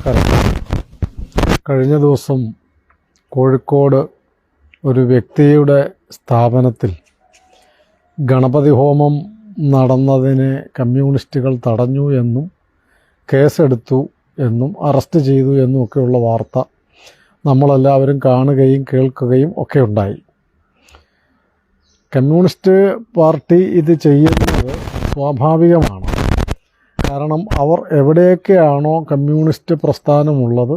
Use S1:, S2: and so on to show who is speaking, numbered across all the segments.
S1: നമസ്കാരം. കഴിഞ്ഞ ദിവസം കോഴിക്കോട് ഒരു വ്യക്തിയുടെ സ്ഥാപനത്തിൽ ഗണപതി ഹോമം നടന്നതിനെ കമ്മ്യൂണിസ്റ്റുകൾ തടഞ്ഞു എന്നും കേസെടുത്തു എന്നും അറസ്റ്റ് ചെയ്തു എന്നും ഒക്കെയുള്ള വാർത്ത നമ്മളെല്ലാവരും കാണുകയും കേൾക്കുകയും ഒക്കെ ഉണ്ടായി. കമ്മ്യൂണിസ്റ്റ് പാർട്ടി ഇത് ചെയ്യുന്നത് സ്വാഭാവികമാണ്. കാരണം അവർ എവിടെയൊക്കെയാണോ കമ്മ്യൂണിസ്റ്റ് പ്രസ്ഥാനമുള്ളത്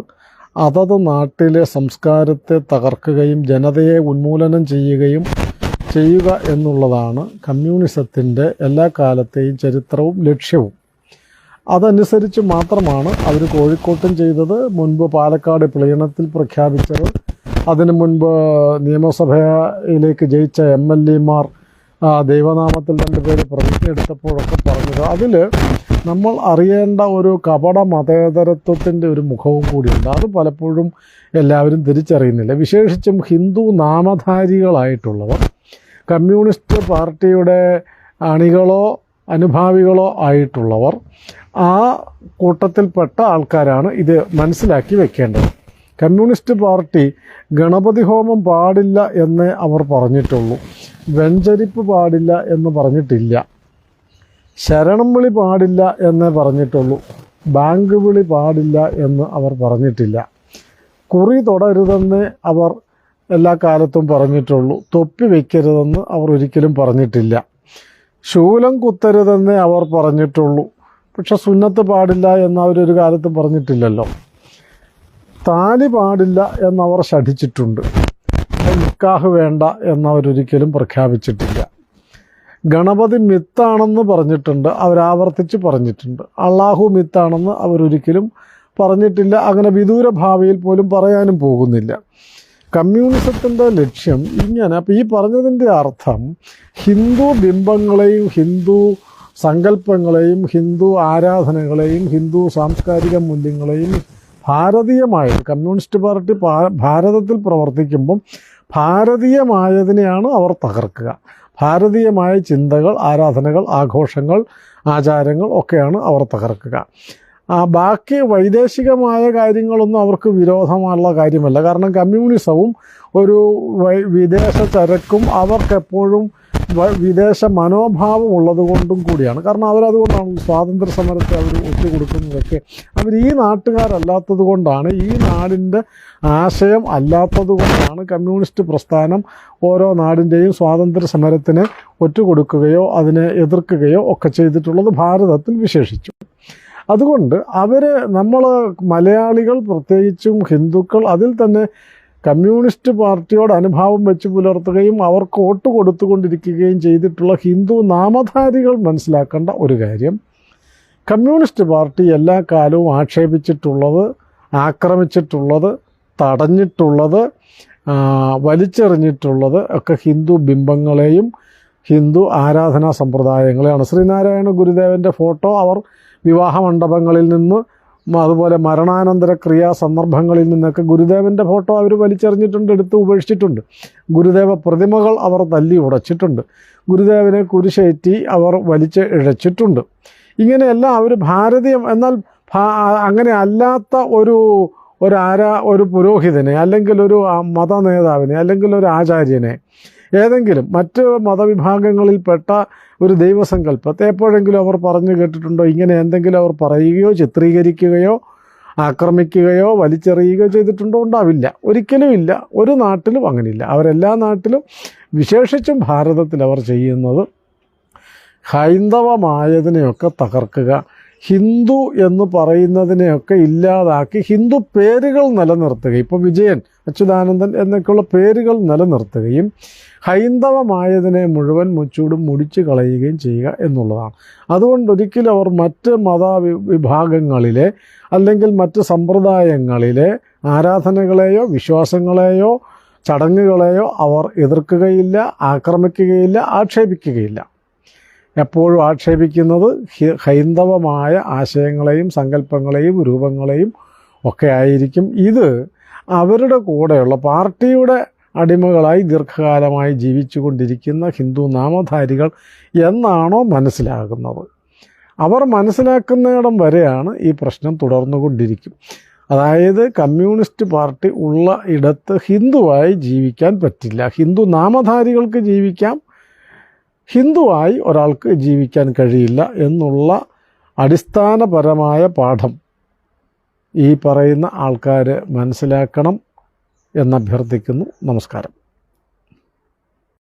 S1: അതത് നാട്ടിലെ സംസ്കാരത്തെ തകർക്കുകയും ജനതയെ ഉന്മൂലനം ചെയ്യുക എന്നുള്ളതാണ് കമ്മ്യൂണിസത്തിൻ്റെ എല്ലാ കാലത്തെയും ചരിത്രവും ലക്ഷ്യവും. അതനുസരിച്ച് മാത്രമാണ് അവർ കോഴിക്കോട്ടും ചെയ്തത്, മുൻപ് പാലക്കാട് പ്ലീനത്തിൽ പ്രഖ്യാപിച്ചത്, അതിനു മുൻപ് നിയമസഭയിലേക്ക് ജയിച്ച MLA-മാർ ദൈവനാമത്തിൽ 2 പേര് പ്രതിജ്ഞ എടുത്തപ്പോഴൊക്കെ പറഞ്ഞത്. അതിൽ നമ്മൾ അറിയേണ്ട ഒരു കപട മതേതരത്വത്തിൻ്റെ ഒരു മുഖവും കൂടിയുണ്ട്. അത് പലപ്പോഴും എല്ലാവരും തിരിച്ചറിയുന്നില്ല. വിശേഷിച്ചും ഹിന്ദു നാമധാരികളായിട്ടുള്ളവർ കമ്മ്യൂണിസ്റ്റ് പാർട്ടിയുടെ അണികളോ അനുഭാവികളോ ആയിട്ടുള്ളവർ ആ കൂട്ടത്തിൽപ്പെട്ട ആൾക്കാരാണ് ഇത് മനസ്സിലാക്കി വെക്കേണ്ടത്. കമ്മ്യൂണിസ്റ്റ് പാർട്ടി ഗണപതി ഹോമം പാടില്ല എന്നേ അവർ പറഞ്ഞിട്ടുള്ളൂ, വെഞ്ചരിപ്പ് പാടില്ല എന്ന് പറഞ്ഞിട്ടില്ല, ശരണം വിളി പാടില്ല എന്നേ പറഞ്ഞിട്ടുള്ളൂ, ബാങ്ക് വിളി പാടില്ല എന്ന് അവർ പറഞ്ഞിട്ടില്ല, കുറി തൊടരുതെന്നേ അവർ എല്ലാ കാലത്തും പറഞ്ഞിട്ടുള്ളൂ, തൊപ്പി വയ്ക്കരുതെന്ന് അവർ ഒരിക്കലും പറഞ്ഞിട്ടില്ല, ശൂലം കുത്തരുതെന്നേ അവർ പറഞ്ഞിട്ടുള്ളൂ. പക്ഷെ സുന്നത്ത് പാടില്ല എന്ന് അവരൊരു കാലത്തും പറഞ്ഞിട്ടില്ലല്ലോ. താലി പാടില്ല എന്നവർ ശഠിച്ചിട്ടുണ്ട്, നിക്കാഹ് വേണ്ട എന്നവരൊരിക്കലും പ്രഖ്യാപിച്ചിട്ടില്ല. ഗണപതി മിത്താണെന്ന് പറഞ്ഞിട്ടുണ്ട്, അവരാവർത്തിച്ച് പറഞ്ഞിട്ടുണ്ട്. അള്ളാഹു മിത്താണെന്ന് അവരൊരിക്കലും പറഞ്ഞിട്ടില്ല. അങ്ങനെ വിദൂര ഭാവിയിൽ പോലും പറയാനും പോകുന്നില്ല. കമ്മ്യൂണിസത്തിൻ്റെ ലക്ഷ്യം ഇങ്ങനെ. അപ്പോൾ ഈ പറഞ്ഞതിൻ്റെ അർത്ഥം ഹിന്ദു ബിംബങ്ങളെയും ഹിന്ദു സങ്കല്പങ്ങളെയും ഹിന്ദു ആരാധനകളെയും ഹിന്ദു സാംസ്കാരിക മൂല്യങ്ങളെയും ഭാരതീയമായത്, കമ്മ്യൂണിസ്റ്റ് പാർട്ടി ഭാരതത്തിൽ പ്രവർത്തിക്കുമ്പം ഭാരതീയമായതിനെയാണ് അവർ തകർക്കുക. ഭാരതീയമായ ചിന്തകൾ, ആരാധനകൾ, ആഘോഷങ്ങൾ, ആചാരങ്ങൾ ഒക്കെയാണ് അവർ തകർക്കുക. ബാക്കി വൈദേശികമായ കാര്യങ്ങളൊന്നും അവർക്ക് വിരോധമുള്ള കാര്യമല്ല. കാരണം കമ്മ്യൂണിസവും ഒരു വിദേശ ചരക്കും അവർക്കെപ്പോഴും വിദേശ മനോഭാവം ഉള്ളത് കൊണ്ടും കൂടിയാണ്. കാരണം അവരതുകൊണ്ടാണ് സ്വാതന്ത്ര്യ സമരത്തെ അവർ ഒറ്റുകൊടുക്കുന്നതൊക്കെ. അവർ ഈ നാട്ടുകാരല്ലാത്തത് കൊണ്ടാണ്, ഈ നാടിൻ്റെ ആശയം അല്ലാത്തത് കൊണ്ടാണ് കമ്മ്യൂണിസ്റ്റ് പ്രസ്ഥാനം ഓരോ നാടിൻ്റെയും സ്വാതന്ത്ര്യ സമരത്തിന് ഒറ്റുകൊടുക്കുകയോ അതിനെ എതിർക്കുകയോ ഒക്കെ ചെയ്തിട്ടുള്ളത് ഭാരതത്തിൽ വിശേഷിച്ചു. അതുകൊണ്ട് നമ്മൾ മലയാളികൾ, പ്രത്യേകിച്ചും ഹിന്ദുക്കൾ, അതിൽ തന്നെ കമ്മ്യൂണിസ്റ്റ് പാർട്ടിയോട് അനുഭാവം വെച്ച് പുലർത്തുകയും അവർക്ക് വോട്ട് കൊടുത്തുകൊണ്ടിരിക്കുകയും ചെയ്തിട്ടുള്ള ഹിന്ദു നാമധാരികൾ മനസ്സിലാക്കേണ്ട ഒരു കാര്യം, കമ്മ്യൂണിസ്റ്റ് പാർട്ടി എല്ലാ കാലവും ആക്ഷേപിച്ചിട്ടുള്ളത്, ആക്രമിച്ചിട്ടുള്ളത്, തടഞ്ഞിട്ടുള്ളത്, വലിച്ചെറിഞ്ഞിട്ടുള്ളത് ഒക്കെ ഹിന്ദു ബിംബങ്ങളെയും ഹിന്ദു ആരാധനാ സമ്പ്രദായങ്ങളെയാണ്. ശ്രീനാരായണ ഗുരുദേവൻ്റെ ഫോട്ടോ അവർ വിവാഹ മണ്ഡപങ്ങളിൽ നിന്ന്, അതുപോലെ മരണാനന്തര ക്രിയാ സന്ദർഭങ്ങളിൽ നിന്നൊക്കെ ഗുരുദേവൻ്റെ ഫോട്ടോ അവർ വലിച്ചെറിഞ്ഞിട്ടുണ്ട്, എടുത്ത് ഉപേക്ഷിച്ചിട്ടുണ്ട്. ഗുരുദേവ പ്രതിമകൾ അവർ തല്ലി ഉടച്ചിട്ടുണ്ട്. ഗുരുദേവനെ കുരിശേറ്റി അവർ വലിച്ച് ഇഴച്ചിട്ടുണ്ട്. ഇങ്ങനെയെല്ലാം അവർ ഭാരതീയം. എന്നാൽ അങ്ങനെ അല്ലാത്ത ഒരു പുരോഹിതനെ, അല്ലെങ്കിൽ ഒരു മത നേതാവിനെ, അല്ലെങ്കിൽ ഒരു ആചാര്യനെ, ഏതെങ്കിലും മറ്റ് മതവിഭാഗങ്ങളിൽപ്പെട്ട ഒരു ദൈവസങ്കല്പത്തെ എപ്പോഴെങ്കിലും അവർ പറഞ്ഞു കേട്ടിട്ടുണ്ടോ? ഇങ്ങനെ എന്തെങ്കിലും അവർ പറയുകയോ ചിത്രീകരിക്കുകയോ ആക്രമിക്കുകയോ വലിച്ചെറിയുകയോ ചെയ്തിട്ടുണ്ടോ? ഉണ്ടാവില്ല, ഒരിക്കലും ഇല്ല. ഒരു നാട്ടിലും അങ്ങനെയില്ല. അവരെല്ലാ നാട്ടിലും, വിശേഷിച്ചും ഭാരതത്തിൽ അവർ ചെയ്യുന്നത് ഹൈന്ദവമായതിനെയൊക്കെ തകർക്കുക, ഹിന്ദു എന്ന് പറയുന്നതിനെയൊക്കെ ഇല്ലാതാക്കി ഹിന്ദു പേരുകൾ നിലനിർത്തുകയും, ഇപ്പോൾ വിജയൻ, അച്യുതാനന്ദൻ എന്നൊക്കെയുള്ള പേരുകൾ നിലനിർത്തുകയും ഹൈന്ദവമായതിനെ മുഴുവൻ മുച്ചൂടും മുടിച്ചു കളയുകയും ചെയ്യുക എന്നുള്ളതാണ്. അതുകൊണ്ട് ഒരിക്കലും അവർ മറ്റ് മതവിഭാഗങ്ങളിലെ അല്ലെങ്കിൽ മറ്റ് സമ്പ്രദായങ്ങളിലെ ആരാധനകളെയോ വിശ്വാസങ്ങളെയോ ചടങ്ങുകളെയോ അവർ എതിർക്കുകയില്ല, ആക്രമിക്കുകയില്ല, ആക്ഷേപിക്കുകയില്ല. എപ്പോഴും ആക്ഷേപിക്കുന്നത് ഹൈന്ദവമായ ആശയങ്ങളെയും സങ്കല്പങ്ങളെയും രൂപങ്ങളെയും ഒക്കെ ആയിരിക്കും. ഇത് അവരുടെ കൂടെയുള്ള പാർട്ടിയുടെ അടിമകളായി ദീർഘകാലമായി ജീവിച്ചു കൊണ്ടിരിക്കുന്ന ഹിന്ദു നാമധാരികൾ എന്നാണോ മനസ്സിലാകുന്നത്. അവർ മനസ്സിലാക്കുന്നിടം വരെയാണ് ഈ പ്രശ്നം തുടർന്നുകൊണ്ടിരിക്കും. അതായത് കമ്മ്യൂണിസ്റ്റ് പാർട്ടി ഉള്ള ഇടത്ത് ഹിന്ദുവായി ജീവിക്കാൻ പറ്റില്ല. ഹിന്ദു നാമധാരികൾക്ക് ജീവിക്കാം, ഹിന്ദുവായി ഒരാൾക്ക് ജീവിക്കാൻ കഴിയില്ല എന്നുള്ള അടിസ്ഥാനപരമായ പാഠം ഈ പറയുന്ന ആൾക്കാർ മനസ്സിലാക്കണം എന്നഭ്യർത്ഥിക്കുന്നു. നമസ്കാരം.